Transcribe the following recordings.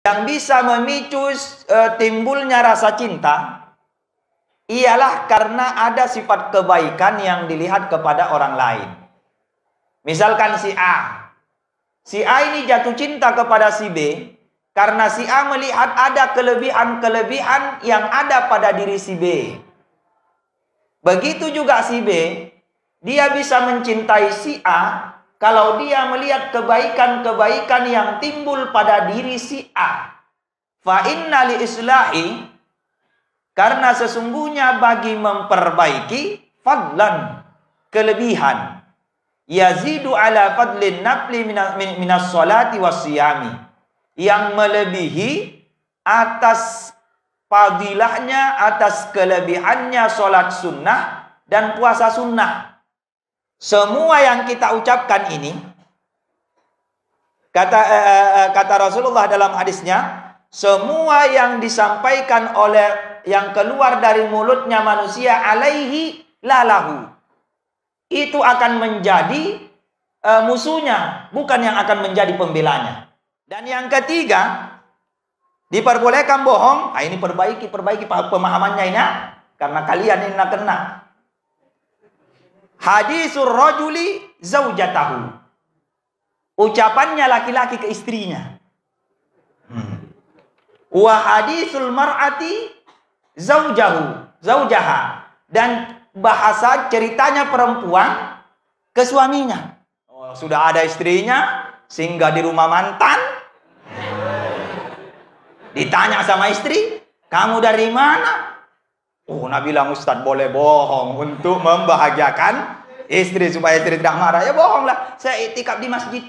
Yang bisa memicu timbulnya rasa cinta ialah karena ada sifat kebaikan yang dilihat kepada orang lain. Misalkan si A. Si A ini jatuh cinta kepada si B karena si A melihat ada kelebihan-kelebihan yang ada pada diri si B. Begitu juga si B, dia bisa mencintai si A kalau dia melihat kebaikan-kebaikan yang timbul pada diri si A. Fa inna li islahi, karena sesungguhnya bagi memperbaiki fadlan, kelebihan, yazidu ala fadlin nafli minas salati wassiyami, yang melebihi atas fadilahnya, atas kelebihannya sholat sunnah dan puasa sunnah. Semua yang kita ucapkan ini, kata Rasulullah dalam hadisnya, semua yang disampaikan oleh, yang keluar dari mulutnya manusia, alaihi lalahu, itu akan menjadi musuhnya, bukan yang akan menjadi pembelanya. Dan yang ketiga, diperbolehkan bohong. Nah, ini perbaiki pemahamannya ini, karena kalian ini kena. Hadisur rajuli zaujatahu, ucapannya laki-laki ke istrinya. Wa hadisul mar'ati zaujaha, dan bahasa ceritanya perempuan ke suaminya. Oh, sudah ada istrinya, singgah di rumah mantan, ditanya sama istri, kamu dari mana? Oh, Nabi bilang, Ustadz boleh bohong untuk membahagiakan istri supaya istri tidak marah. Ya bohonglah, saya iktikaf di masjid.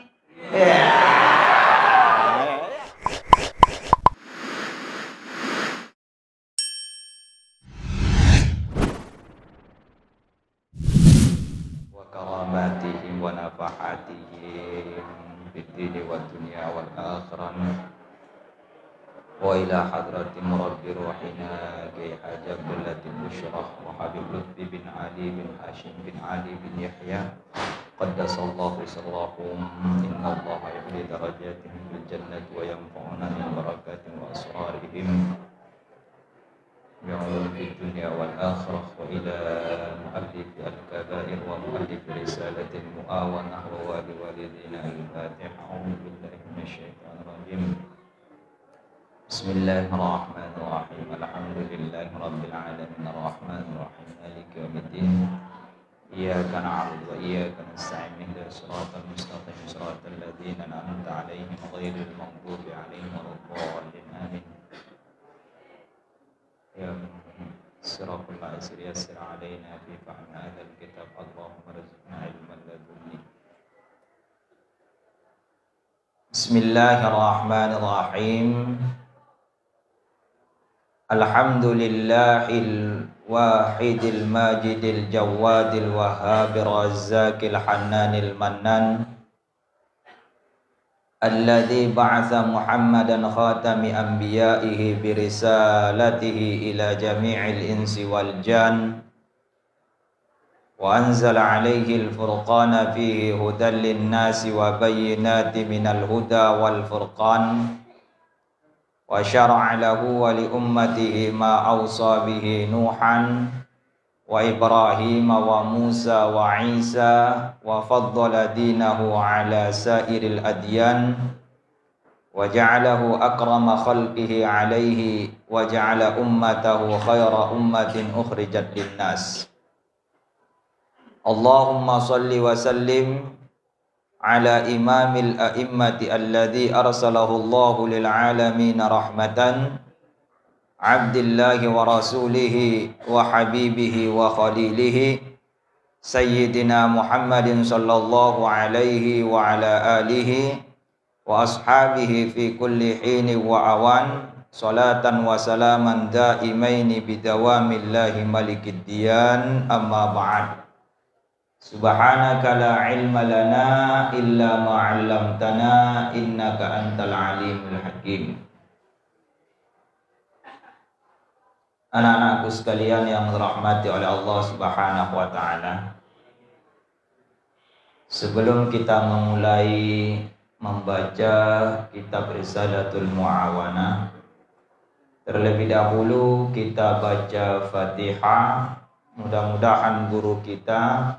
Wa karamatihim wa nafahatihim fid dini wad dunya wal akhirah. Wa ila hadrati murabbi ruhina Kiai Haji Abdul Latif Bushrah wa Habib Lutfi bin Ali bin Hashim bin Ali bin Yahya qaddasallahu sirrahum. Inna Allaha yu'li darajatihim bil jannati wa yanfa'una min barakatihim wa asrarihim bi'ulum fid dunya wal akhirah. Wa ila mu'allifi al-kabair wa mu'allifi risalatil mu'awanah wa wali walidina al-fatiha. A'udhu billahi minasyaitanir rajim. Bismillahirrahmanirrahim. Alhamdulillahi rabbil alamin, arrahmanirrahim, maliki yaumiddin. Iyyaka na'budu wa iyyaka nasta'in, ihdinas siratal mustaqim, siratal ladzina an'amta 'alaihim ghairil maghdubi 'alaihim waladdallin. Amin. Ya siratal asir yassir 'alaina fi fahmi hadzal kitab. Allahumma rizqna ilman ladunni. Bismillahirrahmanirrahim. Alhamdulillahil wahidil majidil jawadil wahhabir razzaqil hannanil mannan, alladzi ba'atha Muhammadan khatami anbiya'ihi birisalatihi ila jami'il insi wal jan, wa anzala 'alaihil furqana fihi hudan lin-nasi wa bayyinatin minal huda wal furqan. Wa syara'a lahu wa li ummatihi ma awsa bihi Nuhan wa Ibrahim wa Musa wa Isa, wa faddala dinahu ala sairil adyan, wa ja'alahu akrama khalqihi alaihi, wa ja'ala ummatahu khaira ummatin ukhrijat linnas. Allahumma salli wa sallim ala imamil a'immati alladhi arsalahu Allahu lil alamin rahmatan, abdillahi wa rasulihi wa habibihi wa khalilihi, sayyidina Muhammadin sallallahu alaihi wa ala alihi wa ashabihi fi kulli hini wa awan, salatan wa salaman daimaini bidawamillahi malikid diyan, amma ba'd. Subhanaka la ilma lana illa ma 'allamtana innaka antal alimul hakim. Anak-anakku sekalian yang dirahmati oleh Allah Subhanahu wa taala, sebelum kita memulai membaca kitab Risalatul Mu'awanah. Terlebih dahulu kita baca Fatihah. Mudah-mudahan guru kita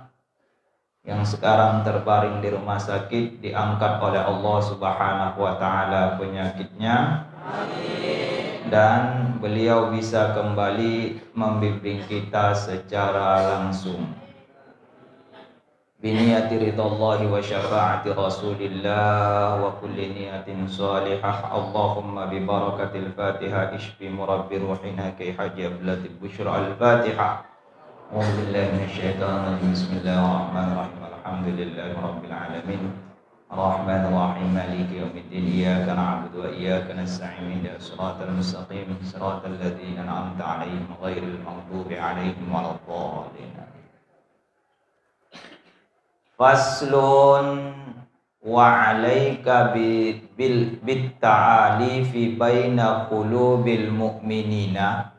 yang sekarang terbaring di rumah sakit diangkat oleh Allah Subhanahu wa taala penyakitnya. Amin. Dan beliau bisa kembali membimbing kita secara langsung. Biniyati ridallahi wa syafa'ati rasulillah wa kulli niyatin salihah. Allahumma bi barakatil Fatihah ishfi murabbi ruhina kay haji ablatil bushra al-Fatihah. A'udzu billahi minasyaitonir rajim. Bismillahirrahmanirrahim. Alhamdulillahi rabbil alamin. Arrahmanir rahim. Maliki yaumiddin. Iyyaka na'budu wa iyyaka nasta'in. Ihdinas siratal mustaqim. Siratal ladzina an'amta 'alaihim ghairil maghdubi 'alaihim waladdallin. Faslun wa 'alaika bil ta'alifi baina qulubil mu'minina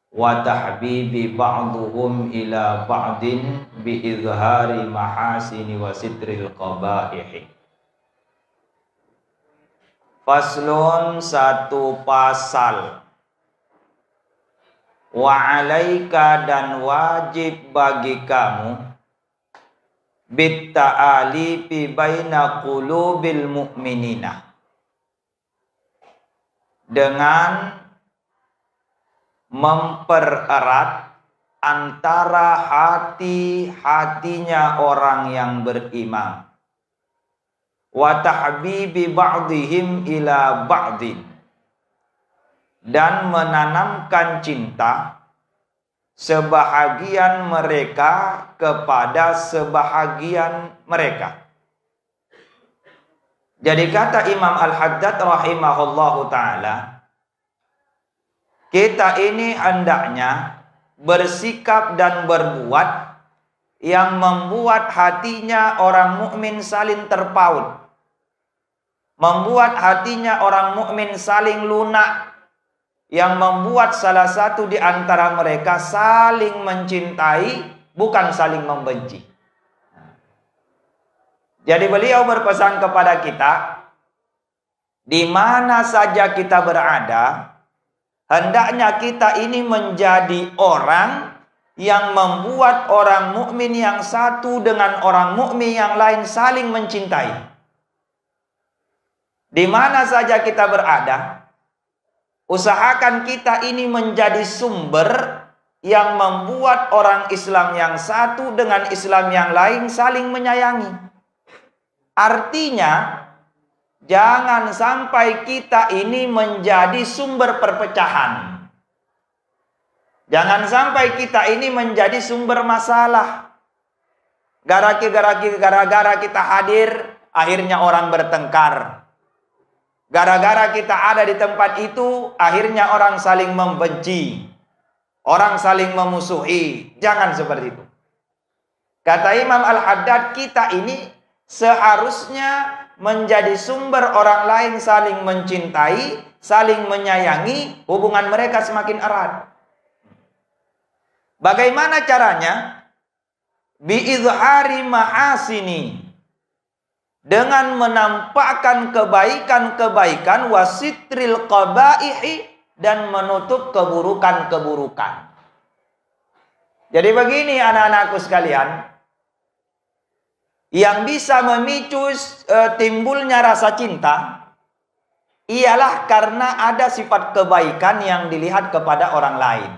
wa tahbibi ba'duhum ila ba'din bi izhari mahasini wa sitril qaba'ihi. Faslun, satu pasal. Wa 'alaika, dan wajib bagi kamu, bit ta'alifi baina qulubil mu'minina, dengan mempererat antara hati-hatinya orang yang beriman, wa tahbibi ba'dihim ila ba'din, dan menanamkan cinta sebahagian mereka kepada sebahagian mereka. Jadi kata Imam Al-Haddad rahimahullahu ta'ala, kita ini hendaknya bersikap dan berbuat yang membuat hatinya orang mukmin saling terpaut, membuat hatinya orang mukmin saling lunak, yang membuat salah satu di antara mereka saling mencintai, bukan saling membenci. Jadi beliau berpesan kepada kita, di mana saja kita berada, hendaknya kita ini menjadi orang yang membuat orang mukmin yang satu dengan orang mukmin yang lain saling mencintai. Di mana saja kita berada, usahakan kita ini menjadi sumber yang membuat orang Islam yang satu dengan Islam yang lain saling menyayangi. Artinya, jangan sampai kita ini menjadi sumber perpecahan. Jangan sampai kita ini menjadi sumber masalah. Gara-gara kita hadir, akhirnya orang bertengkar. Gara-gara kita ada di tempat itu, akhirnya orang saling membenci, orang saling memusuhi. Jangan seperti itu. Kata Imam Al-Haddad, kita ini seharusnya menjadi sumber orang lain saling mencintai, saling menyayangi, hubungan mereka semakin erat. Bagaimana caranya? Biizhari mahasini, dengan menampakkan kebaikan-kebaikan, wasitril qabaihi, dan menutup keburukan-keburukan. Jadi begini anak-anakku sekalian, yang bisa memicu timbulnya rasa cinta ialah karena ada sifat kebaikan yang dilihat kepada orang lain.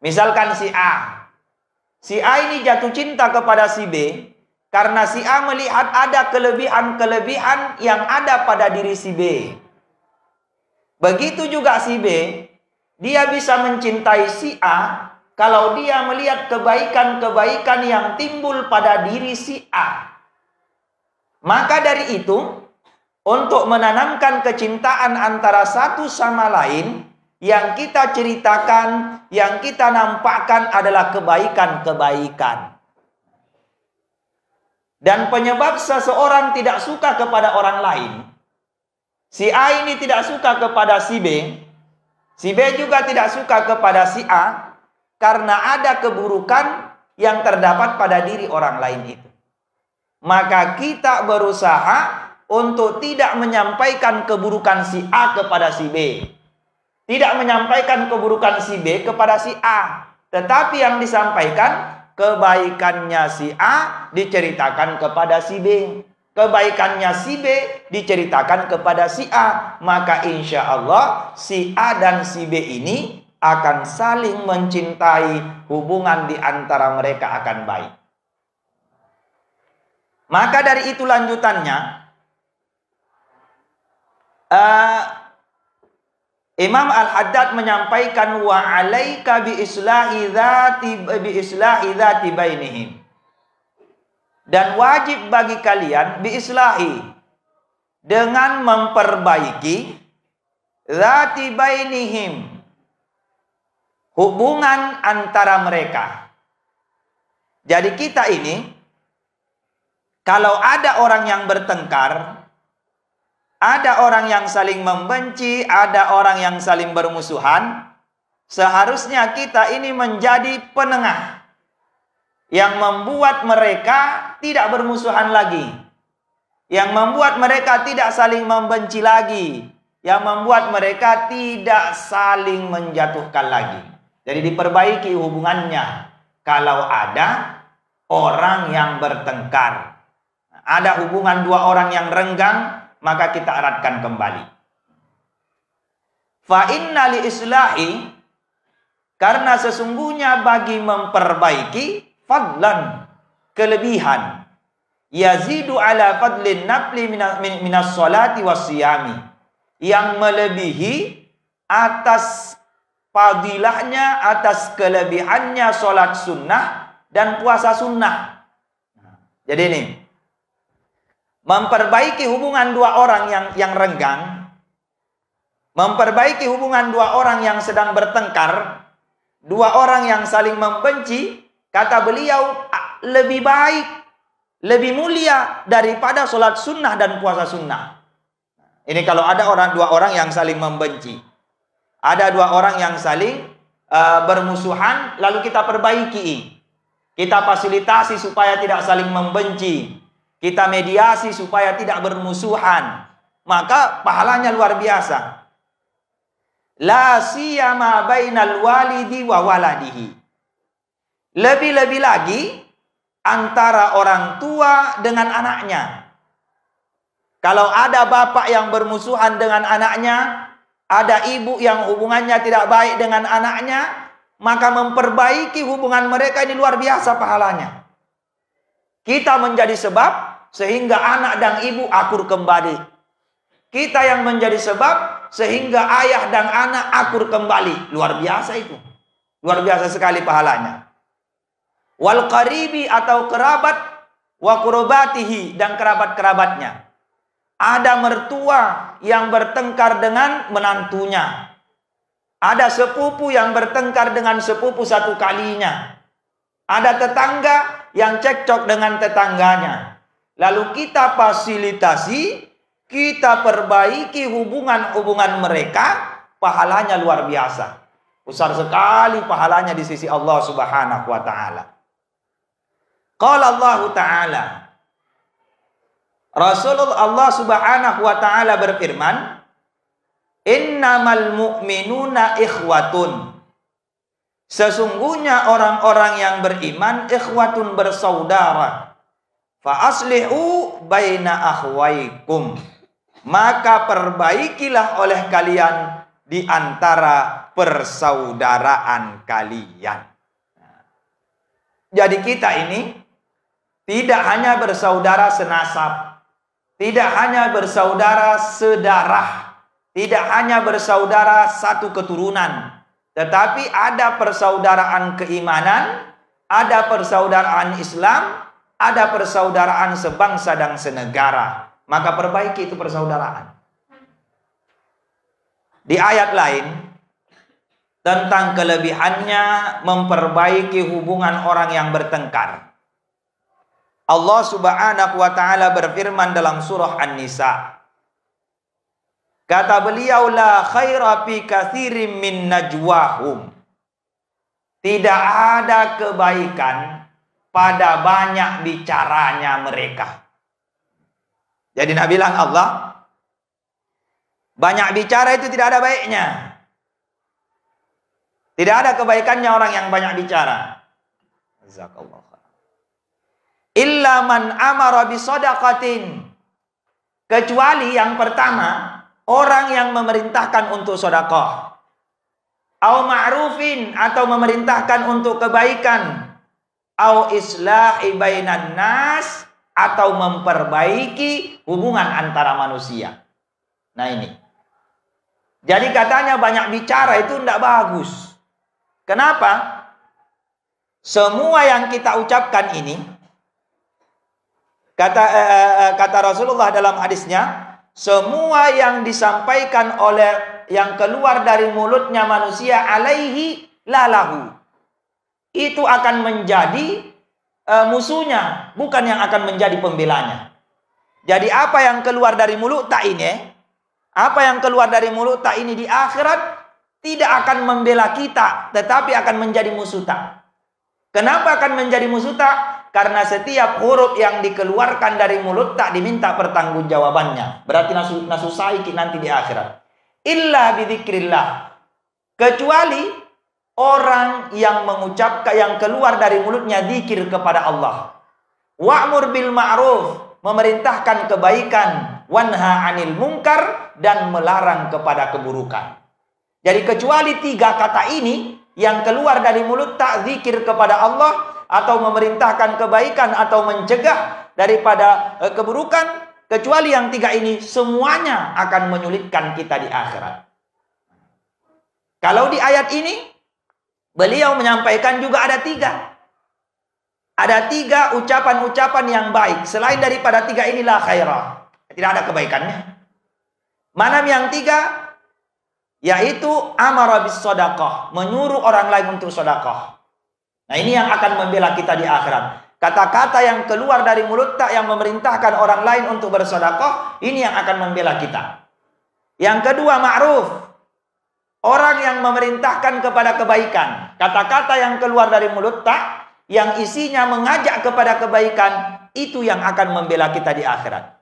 Misalkan si A ini jatuh cinta kepada si B karena si A melihat ada kelebihan-kelebihan yang ada pada diri si B. Begitu juga si B, dia bisa mencintai si A kalau dia melihat kebaikan-kebaikan yang timbul pada diri si A. Maka dari itu, untuk menanamkan kecintaan antara satu sama lain, yang kita ceritakan, yang kita nampakkan adalah kebaikan-kebaikan. Dan penyebab seseorang tidak suka kepada orang lain, si A ini tidak suka kepada si B juga tidak suka kepada si A, karena ada keburukan yang terdapat pada diri orang lain itu. Maka kita berusaha untuk tidak menyampaikan keburukan si A kepada si B. Tidak menyampaikan keburukan si B kepada si A. Tetapi yang disampaikan kebaikannya si A diceritakan kepada si B. Kebaikannya si B diceritakan kepada si A. Maka insya Allah si A dan si B ini akan saling mencintai. Hubungan di antara mereka akan baik. Maka dari itu lanjutannya, Imam Al-Haddad menyampaikan wa alaika bi islahi dzati bainihim. Dan wajib bagi kalian bi islahi, dengan memperbaiki dzati bainihim, hubungan antara mereka. Jadi kita ini kalau ada orang yang bertengkar, ada orang yang saling membenci, ada orang yang saling bermusuhan, seharusnya kita ini menjadi penengah yang membuat mereka tidak bermusuhan lagi, yang membuat mereka tidak saling membenci lagi, yang membuat mereka tidak saling menjatuhkan lagi. Jadi diperbaiki hubungannya. Kalau ada orang yang bertengkar, ada hubungan dua orang yang renggang, maka kita eratkan kembali. Fa inna li islahi, karena sesungguhnya bagi memperbaiki, fadlan, kelebihan, yazidu ala fadlin nafli minas salati wassiyami, yang melebihi atas fadilahnya, atas kelebihannya solat sunnah dan puasa sunnah. Jadi ini memperbaiki hubungan dua orang yang renggang, memperbaiki hubungan dua orang yang sedang bertengkar, dua orang yang saling membenci, kata beliau lebih baik, lebih mulia daripada sholat sunnah dan puasa sunnah. Ini kalau ada dua orang yang saling membenci, ada dua orang yang saling bermusuhan, lalu kita perbaiki, kita fasilitasi supaya tidak saling membenci, kita mediasi supaya tidak bermusuhan, maka pahalanya luar biasa. La siyama bainal walidi wa waladihi. Lebih-lebih lagi antara orang tua dengan anaknya. Kalau ada bapak yang bermusuhan dengan anaknya, ada ibu yang hubungannya tidak baik dengan anaknya, maka memperbaiki hubungan mereka ini luar biasa pahalanya. Kita menjadi sebab sehingga anak dan ibu akur kembali. Kita yang menjadi sebab sehingga ayah dan anak akur kembali. Luar biasa itu. Luar biasa sekali pahalanya. Wal qaribi, atau kerabat, wa qurabatihi, dan kerabat-kerabatnya. Ada mertua yang bertengkar dengan menantunya. Ada sepupu yang bertengkar dengan sepupu satu kalinya. Ada tetangga yang cekcok dengan tetangganya. Lalu kita fasilitasi, kita perbaiki hubungan-hubungan mereka, pahalanya luar biasa. Besar sekali pahalanya di sisi Allah Subhanahu wa taala. Qala Allah taala, Rasulullah Allah Subhanahu wa taala berfirman, innamal mu'minuna ikhwatun. Sesungguhnya orang-orang yang beriman ikhwatun, bersaudara. Fa aslihu baina akhwaikum, maka perbaikilah oleh kalian di antara persaudaraan kalian. Jadi kita ini tidak hanya bersaudara senasab, tidak hanya bersaudara sedarah, tidak hanya bersaudara satu keturunan, tetapi ada persaudaraan keimanan, ada persaudaraan Islam, ada persaudaraan sebangsa dan senegara. Maka perbaiki itu persaudaraan. Di ayat lain tentang kelebihannya memperbaiki hubungan orang yang bertengkar, Allah Subhanahu wa taala berfirman dalam surah An-Nisa. Kata beliau, la khaira fi katsirin min najwahum. Tidak ada kebaikan pada banyak bicaranya mereka. Jadi Nabi bilang Allah, banyak bicara itu tidak ada baiknya. Tidak ada kebaikannya orang yang banyak bicara. Jazakallah. Illa man amara bisadaqatin. Kecuali yang pertama, orang yang memerintahkan untuk sedekah. Au ma'rufin, atau memerintahkan untuk kebaikan. Au islahi bainan nas, atau memperbaiki hubungan antara manusia. Nah ini. Jadi katanya banyak bicara itu tidak bagus. Kenapa? Semua yang kita ucapkan ini, kata Rasulullah dalam hadisnya, semua yang disampaikan oleh yang keluar dari mulutnya manusia alaihi lalahu, itu akan menjadi musuhnya, bukan yang akan menjadi pembelanya. Jadi apa yang keluar dari mulut tak ini, apa yang keluar dari mulut tak ini di akhirat tidak akan membela kita, tetapi akan menjadi musuh tak. Kenapa akan menjadi musuh tak? Karena setiap huruf yang dikeluarkan dari mulut tak diminta pertanggungjawabannya. Berarti nasusai nanti di akhirat. Illa bidzikrillah. Kecuali orang yang mengucapkan, yang keluar dari mulutnya zikir kepada Allah. Wa'mur bil ma'ruf, memerintahkan kebaikan, wanha 'anil munkar, dan melarang kepada keburukan. Jadi kecuali 3 kata ini yang keluar dari mulut, tak zikir kepada Allah, atau memerintahkan kebaikan, atau mencegah daripada keburukan, kecuali yang 3 ini semuanya akan menyulitkan kita di akhirat. Kalau di ayat ini beliau menyampaikan juga ada 3. Ada 3 ucapan-ucapan yang baik. Selain daripada 3 inilah khairah. Tidak ada kebaikannya. Mana yang 3? Yaitu amara bis shadaqah, menyuruh orang lain untuk sedekah. Nah, ini yang akan membela kita di akhirat. Kata-kata yang keluar dari mulut tak yang memerintahkan orang lain untuk bersedekah, ini yang akan membela kita. Yang kedua, ma'ruf. Orang yang memerintahkan kepada kebaikan. Kata-kata yang keluar dari mulut tak yang isinya mengajak kepada kebaikan, itu yang akan membela kita di akhirat.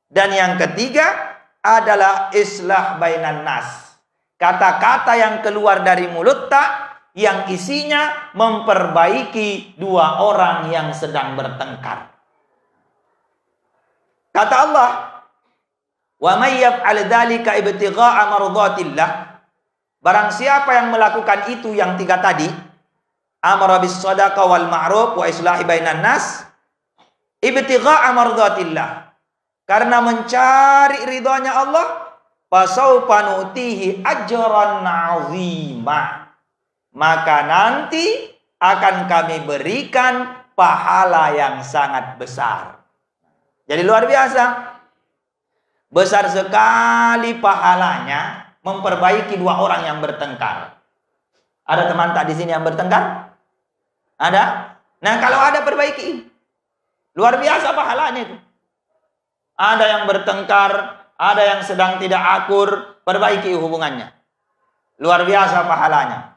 Dan yang ketiga adalah islah bainan nas. Kata-kata yang keluar dari mulut tak yang isinya memperbaiki 2 orang yang sedang bertengkar. Kata Allah, wa may yaf'al dzalika ibtigha'a mardhatillah. Barang siapa yang melakukan itu yang 3 tadi, amara bis shadaqah wal ma'ruf wa islahi bainan nas, ibtigha'a mardhatillah, karena mencari ridhonya Allah, fasaufa nutihi ajran 'azima, maka nanti akan kami berikan pahala yang sangat besar. Jadi luar biasa. Besar sekali pahalanya memperbaiki 2 orang yang bertengkar. Ada teman tak di sini yang bertengkar? Ada? Nah, kalau ada, perbaiki. Luar biasa pahalanya itu. Ada yang bertengkar, ada yang sedang tidak akur, perbaiki hubungannya. Luar biasa pahalanya.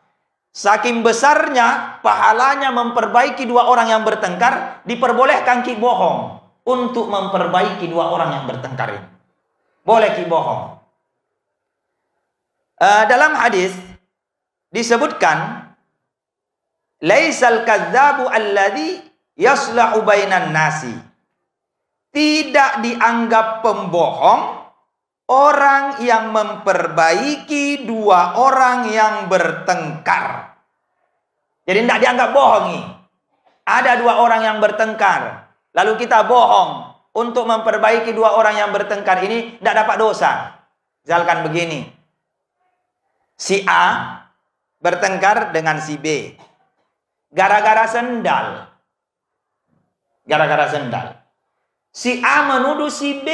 Saking besarnya pahalanya memperbaiki 2 orang yang bertengkar, diperbolehkan ki bohong untuk memperbaiki 2 orang yang bertengkar ini. Boleh ki bohong. Dalam hadis disebutkan, laisal kadzabu alladzi yaslahu bainan nasi. Tidak dianggap pembohong orang yang memperbaiki 2 orang yang bertengkar. Jadi tidak dianggap bohong nih. Ada 2 orang yang bertengkar, lalu kita bohong untuk memperbaiki 2 orang yang bertengkar ini, tidak dapat dosa. Misalkan begini, si A bertengkar dengan si B gara-gara sendal. Gara-gara sendal. Si A menuduh si B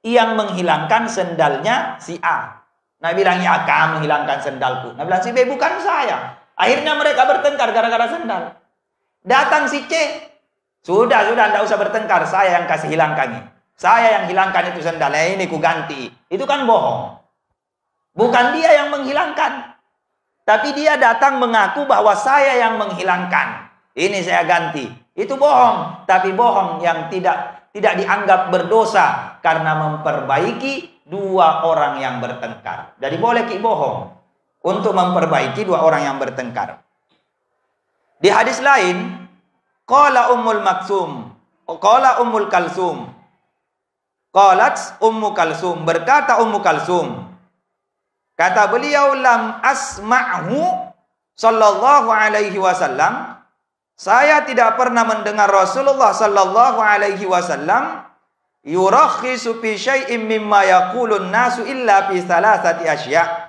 yang menghilangkan sendalnya si A. Nah, bilang, ya kamu menghilangkan sendalku. Nah, bilang si B, bukan saya. Akhirnya mereka bertengkar gara-gara sendal. Datang si C. Sudah, tidak usah bertengkar. Saya yang kasih hilangkan. Saya yang hilangkan itu sendal. Nah, ini ku ganti. Itu kan bohong. Bukan dia yang menghilangkan. Tapi dia datang mengaku bahwa saya yang menghilangkan. Ini saya ganti. Itu bohong. Tapi bohong yang tidak tidak dianggap berdosa karena memperbaiki dua orang yang bertengkar. Jadi boleh bohong untuk memperbaiki dua orang yang bertengkar. Di hadis lain, qala Ummul Maksum, qala Ummul Kalsum, qalat Ummu Kalsum, berkata Ummu Kalsum, kata beliau, lam asma'hu sallallahu alaihi wasallam, saya tidak pernah mendengar Rasulullah sallallahu alaihi wasallam yurakhisu fi syai'im mimma yaqulun nasu illa fi thalathati asya',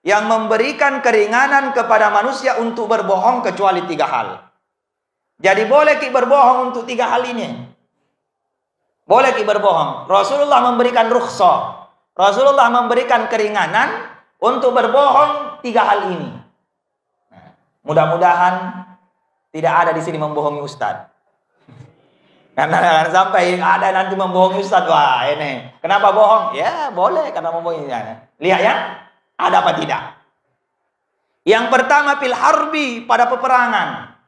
yang memberikan keringanan kepada manusia untuk berbohong kecuali 3 hal. Jadi boleh berbohong untuk 3 hal ini. Boleh berbohong. Rasulullah memberikan rukhsah. Rasulullah memberikan keringanan untuk berbohong 3 hal ini. Mudah-mudahan tidak ada di sini membohongi Ustadz. Karena jangan sampai ada nanti membohongi Ustadz. Wah ini, kenapa bohong? Ya boleh karena membohongi. Lihat ya, ada apa tidak? Yang pertama, fil harbi, pada peperangan.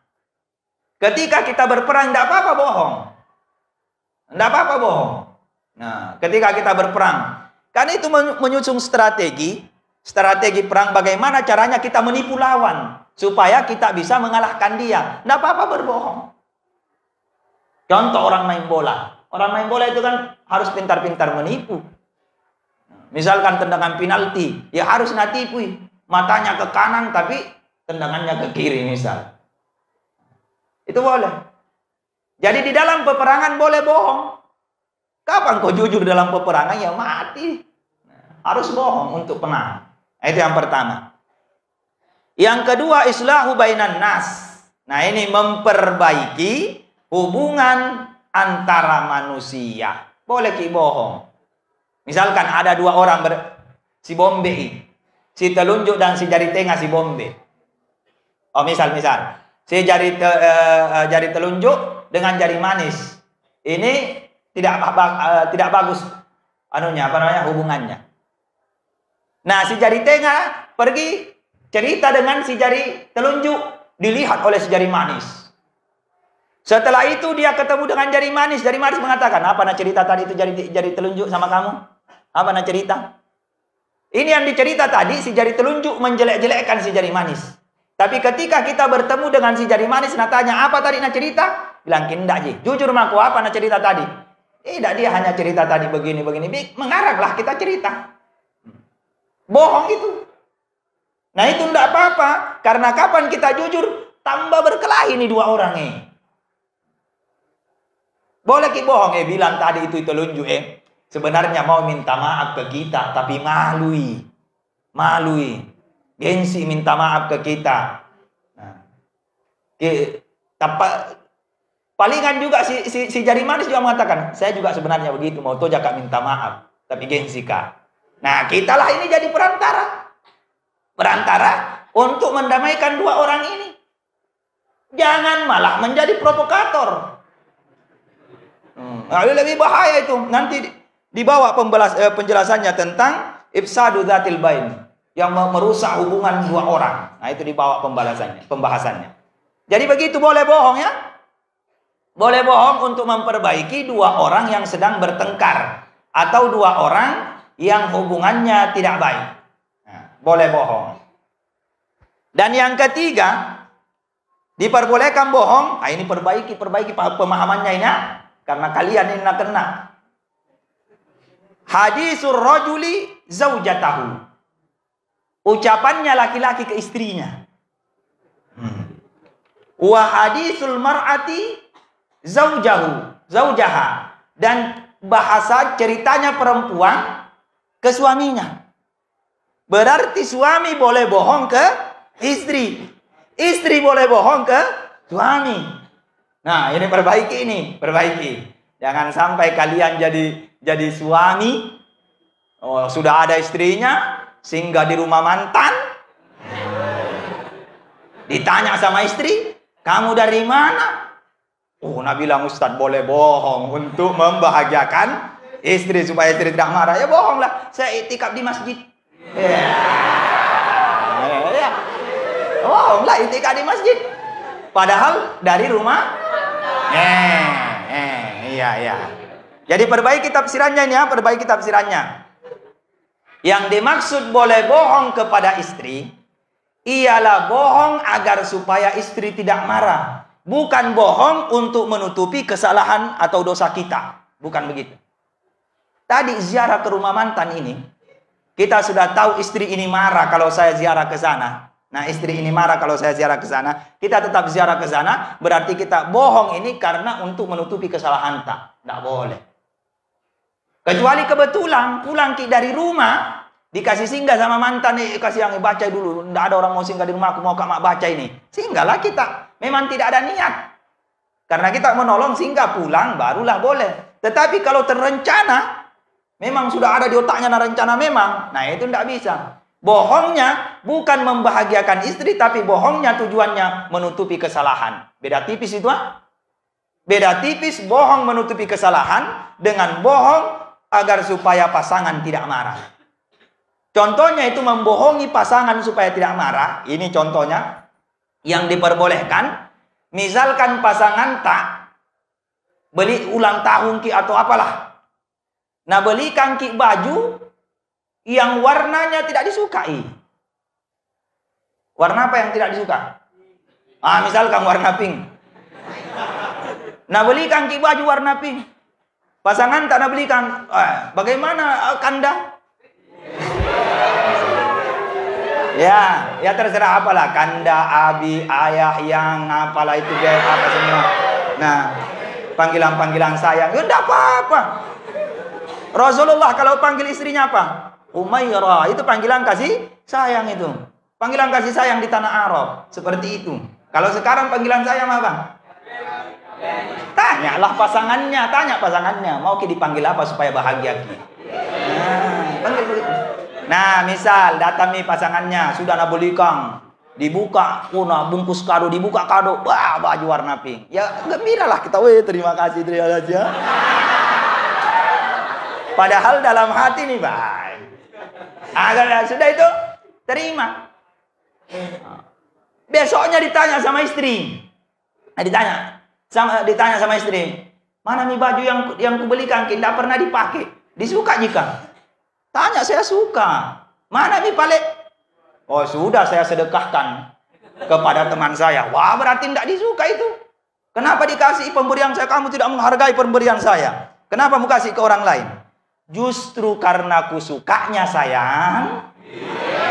Ketika kita berperang, tidak apa-apa bohong. Tidak apa-apa bohong. Nah, ketika kita berperang, karena itu menyusun strategi perang, bagaimana caranya kita menipu lawan supaya kita bisa mengalahkan dia. Tidak apa-apa berbohong. Contoh orang main bola. Orang main bola itu kan harus pintar-pintar menipu. Misalkan tendangan penalti, ya harus natipu. Matanya ke kanan tapi tendangannya ke kiri misal. Itu boleh. Jadi di dalam peperangan boleh bohong. Kapan kau jujur dalam peperangan? Ya mati. Harus bohong untuk menang. Itu yang pertama. Yang kedua, islahu bainan nas. Nah ini memperbaiki hubungan antara manusia. Boleh bohong. Misalkan ada 2 orang si bombe, si telunjuk dan si jari tengah si bombe. Oh misal si jari telunjuk dengan jari manis. Ini tidak bagus hubungannya. Nah, si jari tengah pergi cerita dengan si jari telunjuk, dilihat oleh si jari manis. Setelah itu dia ketemu dengan jari manis mengatakan, apa nak cerita tadi itu jari telunjuk sama kamu? Apa nak cerita? Ini yang dicerita tadi, si jari telunjuk menjelek-jelekkan si jari manis. Tapi ketika kita bertemu dengan si jari manis, nak tanya, apa tadi nak cerita? Bilang, tidak ji, jujur sama aku, apa nak cerita tadi? Tidak, dia hanya cerita tadi begini. Mengarahlah kita cerita. Bohong itu. Nah itu tidak apa-apa. Karena kapan kita jujur, tambah berkelahi nih 2 orang nih. Boleh bohong, bilang tadi itu telunjuk sebenarnya mau minta maaf ke kita, tapi malui. Gengsi minta maaf ke kita. Nah, palingan juga si jari manis juga mengatakan, saya juga sebenarnya begitu, mau toh jakak minta maaf, tapi gengsi kak. Nah, kitalah ini jadi perantara untuk mendamaikan 2 orang ini. Jangan malah menjadi provokator. Lebih bahaya itu. Nanti dibawa penjelasannya tentang ifsadu dzatil bain, yang merusak hubungan 2 orang. Nah, itu dibawa pembahasannya. Jadi begitu, boleh bohong ya. Boleh bohong untuk memperbaiki 2 orang yang sedang bertengkar atau 2 orang yang hubungannya tidak baik. Nah, boleh bohong. Dan yang ketiga, diperbolehkan bohong. Nah, ini perbaiki pemahamannya ini, karena kalian ini kena. Hadisur rajuli zaujatahu. Ucapannya laki-laki ke istrinya. Wa hadisul mar'ati zaujaha. Dan bahasa ceritanya perempuan ke suaminya. Berarti suami boleh bohong ke istri. Istri boleh bohong ke suami. Nah, ini perbaiki. Jangan sampai kalian jadi suami, sudah ada istrinya, singgah di rumah mantan. Ditanya sama istri, kamu dari mana? Nabi bilang, Ustadz boleh bohong untuk membahagiakan istri supaya istri tidak marah. Ya bohonglah, saya itikaf di masjid. Bohonglah, itikaf di masjid. Padahal dari rumah. Iya. Jadi perbaiki tafsirannya ini ya, perbaiki tafsirannya. Yang dimaksud boleh bohong kepada istri ialah bohong agar supaya istri tidak marah. Bukan bohong untuk menutupi kesalahan atau dosa kita. Bukan begitu. Tadi ziarah ke rumah mantan ini, kita sudah tahu istri ini marah kalau saya ziarah ke sana. Nah, istri ini marah kalau saya ziarah ke sana. Kita tetap ziarah ke sana, berarti kita bohong ini karena untuk menutupi kesalahan tak. Tidak boleh. Kecuali kebetulan pulang dari rumah, dikasih singgah sama mantan, kasih yang baca dulu. Tidak ada orang mau singgah di rumah, aku mau mak baca ini. Singgahlah kita. Memang tidak ada niat. Karena kita menolong singgah pulang, barulah boleh. Tetapi kalau terencana, memang sudah ada di otaknya rencana memang. Nah, itu tidak bisa. Bohongnya bukan membahagiakan istri, tapi bohongnya tujuannya menutupi kesalahan. Beda tipis itu, ah? Beda tipis bohong menutupi kesalahan dengan bohong agar supaya pasangan tidak marah. Contohnya itu membohongi pasangan supaya tidak marah. Ini contohnya yang diperbolehkan. Misalkan pasangan tak beli ulang tahun ki atau apalah. Nah, belikan ki baju yang warnanya tidak disukai. Warna apa yang tidak disuka? Misalkan warna pink. Nah, belikan ki baju warna pink. Pasangan tak nak belikan. Bagaimana Kanda? Ya terserah apalah. Kanda, abi, ayah, yang apalah itu dia apa semua. Nah, panggilan-panggilan sayang. Ya tidak apa-apa. Rasulullah kalau panggil istrinya apa? Umairah, itu panggilan kasih sayang itu. Panggilan kasih sayang di tanah Arab seperti itu. Kalau sekarang panggilan sayang apa? Tanyalah pasangannya, tanya pasangannya, mau ki dipanggil apa supaya bahagia ki. Panggil begitu. Nah, misal datang nih pasangannya, sudah nak belikan, dibuka, bungkus kado, dibuka kado, wah baju warna pink. Ya gembiralah kita, terima kasih. Padahal dalam hati nih, baik. Agar sudah itu terima. Besoknya ditanya sama istri. Ditanya sama istri, mana nih baju yang kubelikan, tidak pernah dipakai, disuka jika? Tanya, saya suka. Mana nih paling? Oh sudah, saya sedekahkan kepada teman saya. Wah, berarti tidak disuka itu. Kenapa dikasih pemberian saya? Kamu tidak menghargai pemberian saya. Kenapa mau kasih ke orang lain? Justru karena aku sukanya sayang.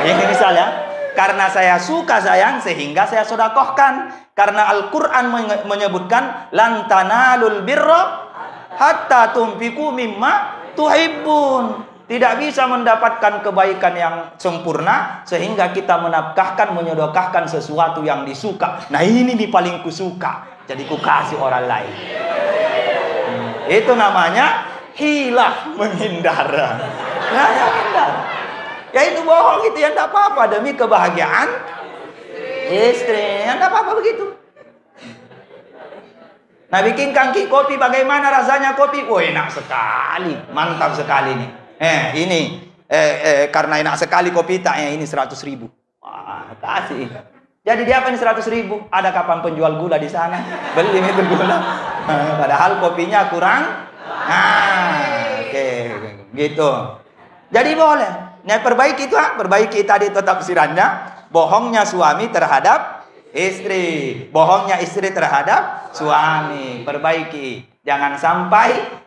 Ini misalnya, karena saya suka sayang sehingga saya sedekahkan. Karena Al-Quran menyebutkan lan tanalul birra hatta tunfiqu mimma tuhibbun. Tidak bisa mendapatkan kebaikan yang sempurna sehingga kita menafkahkan, menyedekahkan sesuatu yang disuka. Nah, ini nih paling kusuka, jadi ku kasih orang lain. Itu namanya hilah, menghindar. Nah, menghindar. Ya itu bohong itu, yang tidak apa-apa demi kebahagiaan istri, yang tidak apa-apa begitu. Nah, bikinkan ki kopi, bagaimana rasanya kopi? Oh, enak sekali, mantap sekali nih. Ini karena enak sekali kopi taknya ini 100.000. Wah, kasih. Jadi dia apa ini 100.000? Ada kapan penjual gula di sana? Beli itu gula. Padahal kopinya kurang. Oke, gitu. Jadi boleh. Nah, perbaiki tadi tetap tafsirannya. Bohongnya suami terhadap istri, bohongnya istri terhadap suami. Perbaiki. Jangan sampai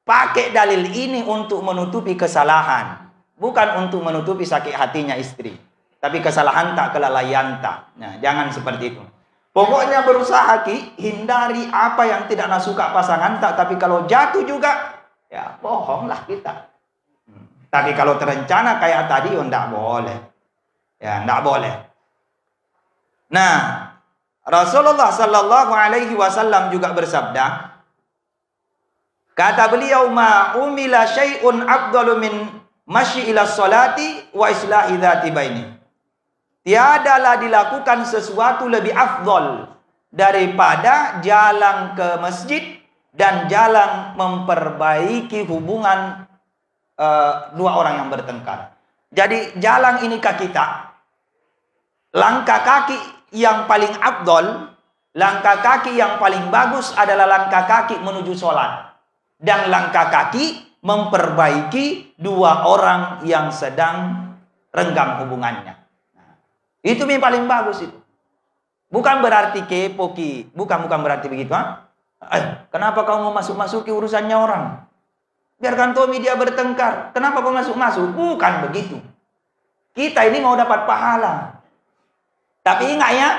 pakai dalil ini untuk menutupi kesalahan, bukan untuk menutupi sakit hatinya istri, tapi kesalahan tak, kelalaian tak. Nah, jangan seperti itu. Pokoknya berusaha ki hindari apa yang tidak nak suka pasangan tak, tapi kalau jatuh juga ya bohonglah kita. Tapi kalau terencana kayak tadi, enggak boleh. Ya, enggak boleh. Nah, Rasulullah sallallahu alaihi wasallam juga bersabda, kata beliau, ma umila syai'un afdalu min masyi ila sholati wa islahi dzati baini. Tiadalah dilakukan sesuatu lebih afdal daripada jalan ke masjid dan jalan memperbaiki hubungan dua orang yang bertengkar. Jadi jalan ini ke kita, langkah kaki yang paling afdal, langkah kaki yang paling bagus adalah langkah kaki menuju sholat. dan langkah kaki memperbaiki dua orang yang sedang renggang hubungannya. Itu yang paling bagus itu. Bukan berarti kepo ki, bukan berarti begitu. Kenapa kau mau masuk-masuki urusannya orang? Biarkan Tommy dia bertengkar. Kenapa kau masuk-masuk? Bukan begitu. Kita ini mau dapat pahala. Tapi ingat ya,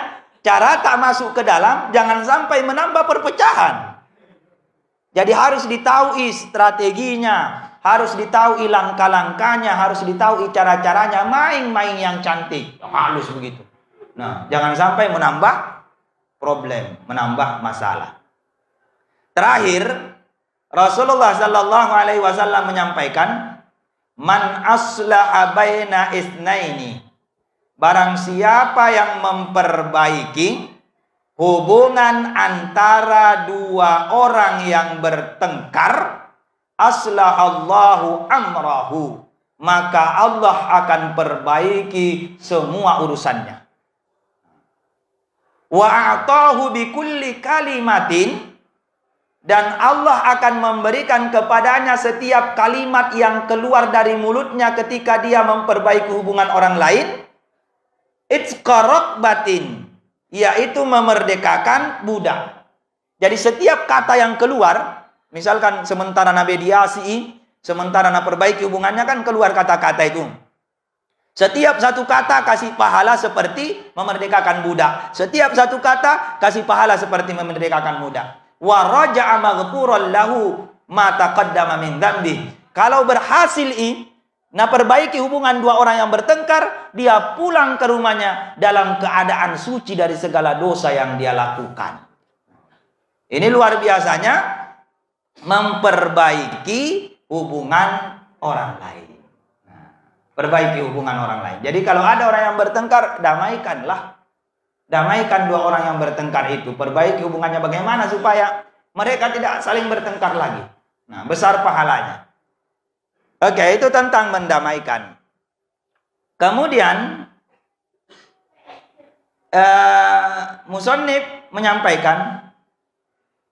cara tak masuk ke dalam jangan sampai menambah perpecahan. Jadi harus ditahui strateginya, harus ditahui langkah-langkahnya, harus ditahui cara-caranya, main-main yang cantik, halus begitu. Nah, jangan sampai menambah problem, menambah masalah. Terakhir, Rasulullah Sallallahu Alaihi Wasallam menyampaikan, man aslaha baina itsnaini, barang siapa yang memperbaiki hubungan antara dua orang yang bertengkar, aslahallahu amrahu, maka Allah akan perbaiki semua urusannya. Wa a'tahu bikulli kalimatin, dan Allah akan memberikan kepadanya setiap kalimat yang keluar dari mulutnya ketika dia memperbaiki hubungan orang lain, itqaraq batin, yaitu memerdekakan budak. Jadi setiap kata yang keluar, misalkan sementara mediasi, sementara perbaiki hubungannya kan keluar kata-kata itu. Setiap satu kata kasih pahala seperti memerdekakan budak. Setiap satu kata kasih pahala seperti memerdekakan budak. Wa raja'a maghfuran lahu ma taqaddama min dzambi. Kalau berhasil perbaiki hubungan dua orang yang bertengkar, dia pulang ke rumahnya dalam keadaan suci dari segala dosa yang dia lakukan. Ini luar biasanya memperbaiki hubungan orang lain. Perbaiki hubungan orang lain. Jadi kalau ada orang yang bertengkar, damaikanlah. Damaikan dua orang yang bertengkar itu. Perbaiki hubungannya bagaimana supaya mereka tidak saling bertengkar lagi. Nah, besar pahalanya. Oke, itu tentang mendamaikan. Kemudian musannif menyampaikan,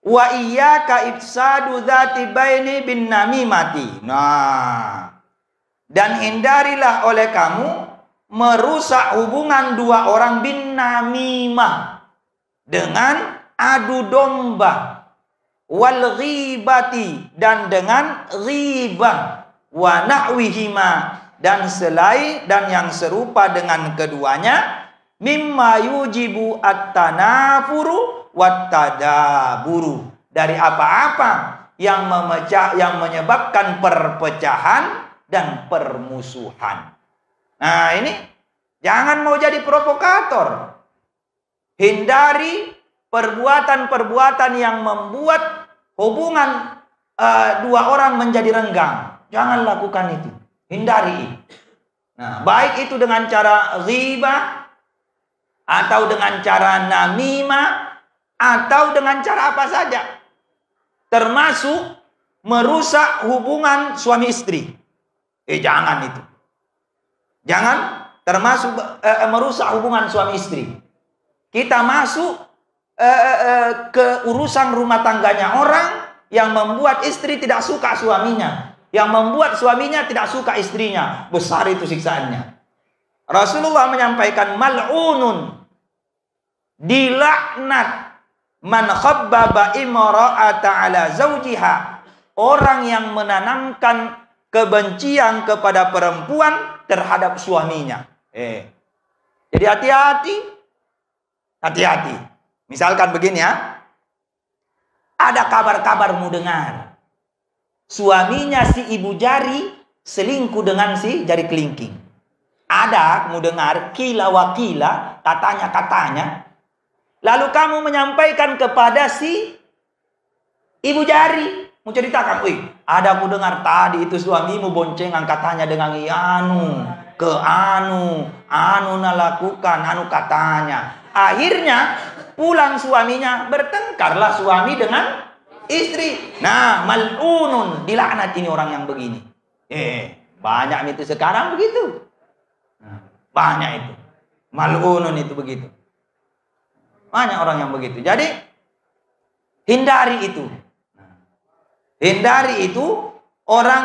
wa iyyaka ifsadu dzati baini bin namimati. Nah, dan hindarilah oleh kamu merusak hubungan dua orang bin namimah dengan adu domba, wal ghibati, dan dengan ghibah, wa nahwihima, dan selain dan yang serupa dengan keduanya, mimma yujibu at-tanafuru wat tadaburu, dari apa-apa yang menyebabkan perpecahan dan permusuhan. Nah, ini jangan mau jadi provokator. Hindari perbuatan-perbuatan yang membuat hubungan dua orang menjadi renggang. Jangan lakukan itu. Hindari. Nah, baik itu dengan cara ghibah, atau dengan cara namimah, atau dengan cara apa saja. Termasuk merusak hubungan suami istri. Jangan itu. Jangan termasuk merusak hubungan suami istri. Kita masuk ke urusan rumah tangganya orang yang membuat istri tidak suka suaminya, yang membuat suaminya tidak suka istrinya. Besar itu siksaannya. Rasulullah menyampaikan, mal'unun, dilaknat man khabbaba imra'ata ala zawjiha, orang yang menanamkan kebencian kepada perempuan terhadap suaminya. Jadi hati-hati. Misalkan begini ya, ada kabar-kabarmu dengar, suaminya si ibu jari selingkuh dengan si jari kelingking. Ada kamu dengar kila wakila, katanya. Lalu kamu menyampaikan kepada si ibu jari, mau ceritakan, ada aku dengar tadi itu suamimu boncengan katanya dengan anu lakukan, katanya. Akhirnya pulang suaminya, bertengkarlah suami dengan istri. Nah, mal'unun, dilaknat ini orang yang begini. Banyak itu sekarang begitu. Banyak itu. Mal'unun itu begitu. Banyak orang yang begitu. Jadi hindari itu. Hindari itu orang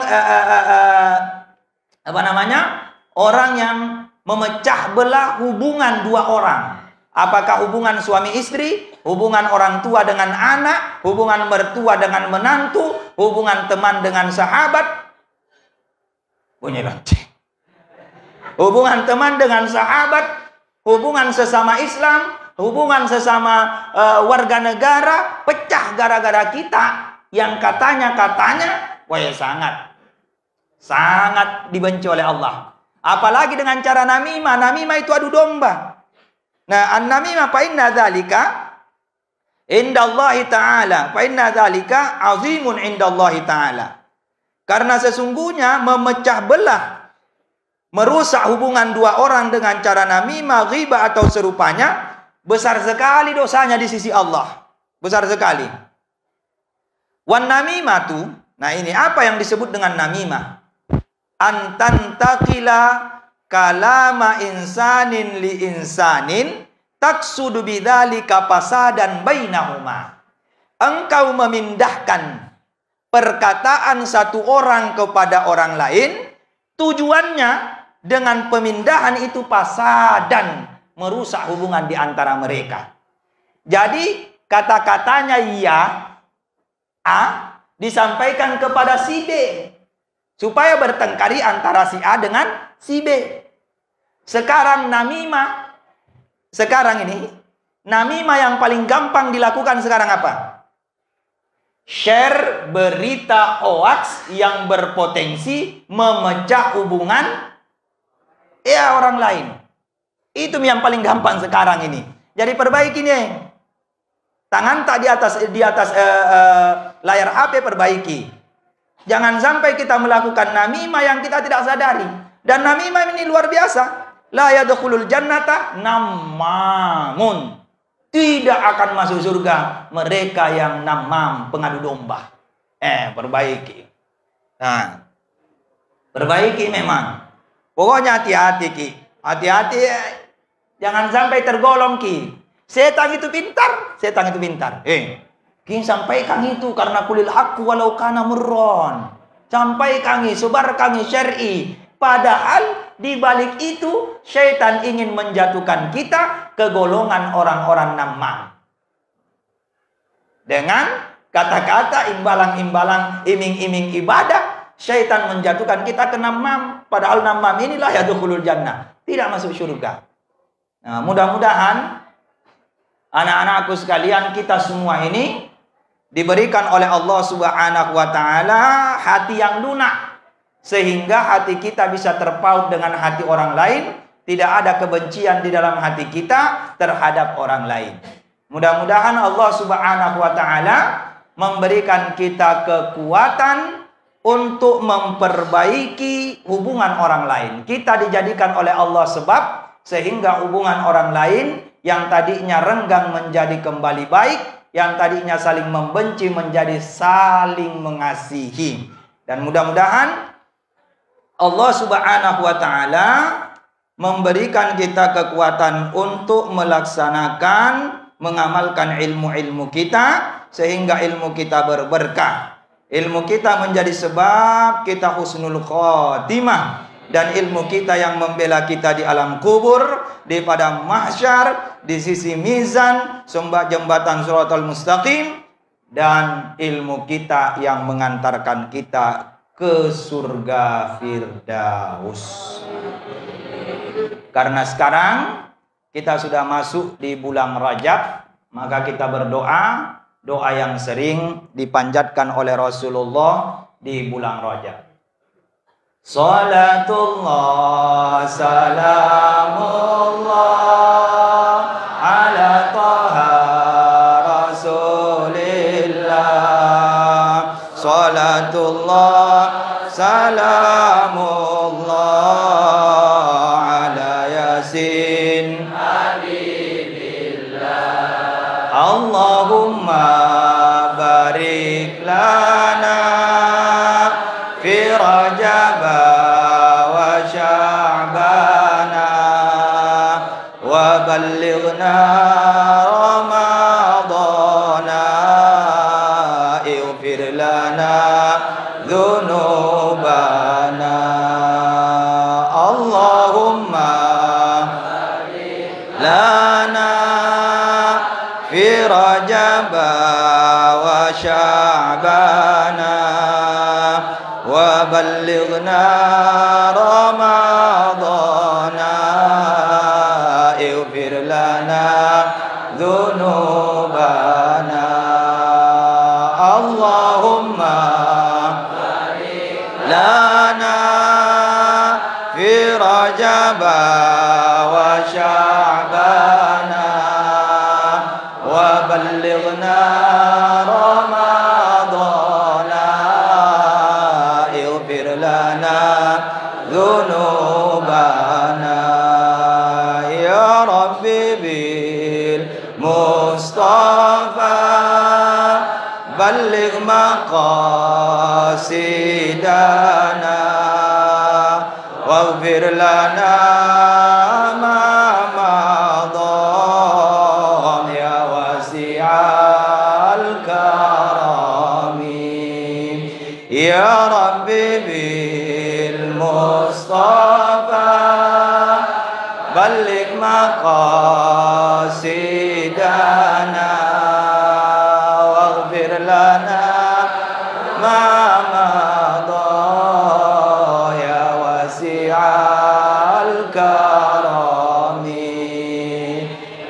orang yang memecah belah hubungan dua orang. Apakah hubungan suami istri, hubungan orang tua dengan anak, hubungan mertua dengan menantu, hubungan teman dengan sahabat. Bunyi lonceng. Hubungan teman dengan sahabat, hubungan sesama Islam, hubungan sesama warga negara pecah gara-gara kita yang katanya wah ya sangat dibenci oleh Allah. Apalagi dengan cara namimah. Namimah itu adu domba. Nah, an-namimah fa inna dzalika indallahi ta'ala. Fa inna dzalika azimun indallahi ta'ala. Karena sesungguhnya memecah belah, merusak hubungan dua orang dengan cara namimah, ghibah atau serupanya, besar sekali dosanya di sisi Allah. Besar sekali. Wan namimatu, nah ini apa yang disebut dengan namimah? Antantakila kalama insanin li insanin taksudu bidzalika fasadan bainahuma. Engkau memindahkan perkataan satu orang kepada orang lain, tujuannya dengan pemindahan itu fasadan, merusak hubungan di antara mereka. Jadi kata-katanya ya A disampaikan kepada si B supaya bertengkari antara si A dengan si B. Sekarang namimah, namimah yang paling gampang dilakukan sekarang apa? Share berita hoax yang berpotensi memecah hubungan orang lain. Itu yang paling gampang sekarang ini. Jadi perbaiki nih. Tangan tak di atas layar HP, perbaiki. Jangan sampai kita melakukan namimah yang kita tidak sadari. Dan namimah ini luar biasa. La yadkhulul jannata nammamun. Tidak akan masuk surga mereka yang namam, pengadu domba. Perbaiki. Nah, perbaiki memang. Pokoknya hati-hati Ki. Hati-hati, jangan sampai tergolong Ki. Setan itu pintar. Ki sampaikan itu karena kulil haqqu walau kana murron. Sampaikan, sebarkan syar'i. Padahal di balik itu syaitan ingin menjatuhkan kita ke golongan orang-orang namam. Dengan kata-kata imbalang-imbalang, iming-iming ibadah, syaitan menjatuhkan kita ke namam. Padahal namam inilah yadkhulul jannah, tidak masuk surga. Nah, mudah-mudahan anak-anakku sekalian, kita semua ini diberikan oleh Allah Subhanahu wa taala hati yang lunak, sehingga hati kita bisa terpaut dengan hati orang lain, tidak ada kebencian di dalam hati kita terhadap orang lain. Mudah-mudahan Allah Subhanahu wa taala memberikan kita kekuatan untuk memperbaiki hubungan orang lain. Kita dijadikan oleh Allah sebab, sehingga hubungan orang lain yang tadinya renggang menjadi kembali baik, yang tadinya saling membenci menjadi saling mengasihi. Dan mudah-mudahan Allah Subhanahu wa taala memberikan kita kekuatan untuk melaksanakan, mengamalkan ilmu-ilmu kita, sehingga ilmu kita berberkah. Ilmu kita menjadi sebab kita husnul khotimah, dan ilmu kita yang membela kita di alam kubur, di padang mahsyar, di sisi mizan, jembatan Shiratal Mustaqim, dan ilmu kita yang mengantarkan kita ke surga Firdaus. Karena sekarang kita sudah masuk di bulan Rajab, maka kita berdoa, doa yang sering dipanjatkan oleh Rasulullah di bulan Rajab. Salatullah salamullah ala taha rasulillah. Salatullah salamullah ala yasin habibillah. Allahumma barik lana fi Rajab wa Sya'bana wa ballighna Ramadana ighfir lana lana fi Rajab wa Sya'bana wa ballighna Ramadana ighfir lana dhunubana Allahumma lana fi Rajab wa Sya'bana wa ballighna Ramadana ighfir lana dhunubana ya Rabbi bil Mustafa balligh maqasidana waghfir lana ma madha ya wasi'al karami ya Rabbi bil Mustafa balligh maqasidana waghfir lana ma madha ya wasi'al karami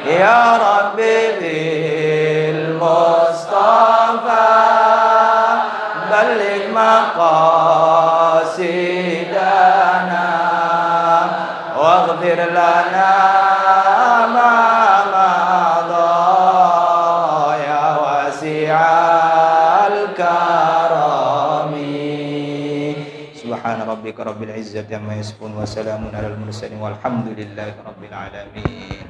ya Rabbi bil Mustafa balligh maqasidana waghfir lana ma madha ya wasi'al karami subhana rabbika rabbil izzati amma yasifun wa salamun alal mursalin walhamdulillahi rabbil alamin.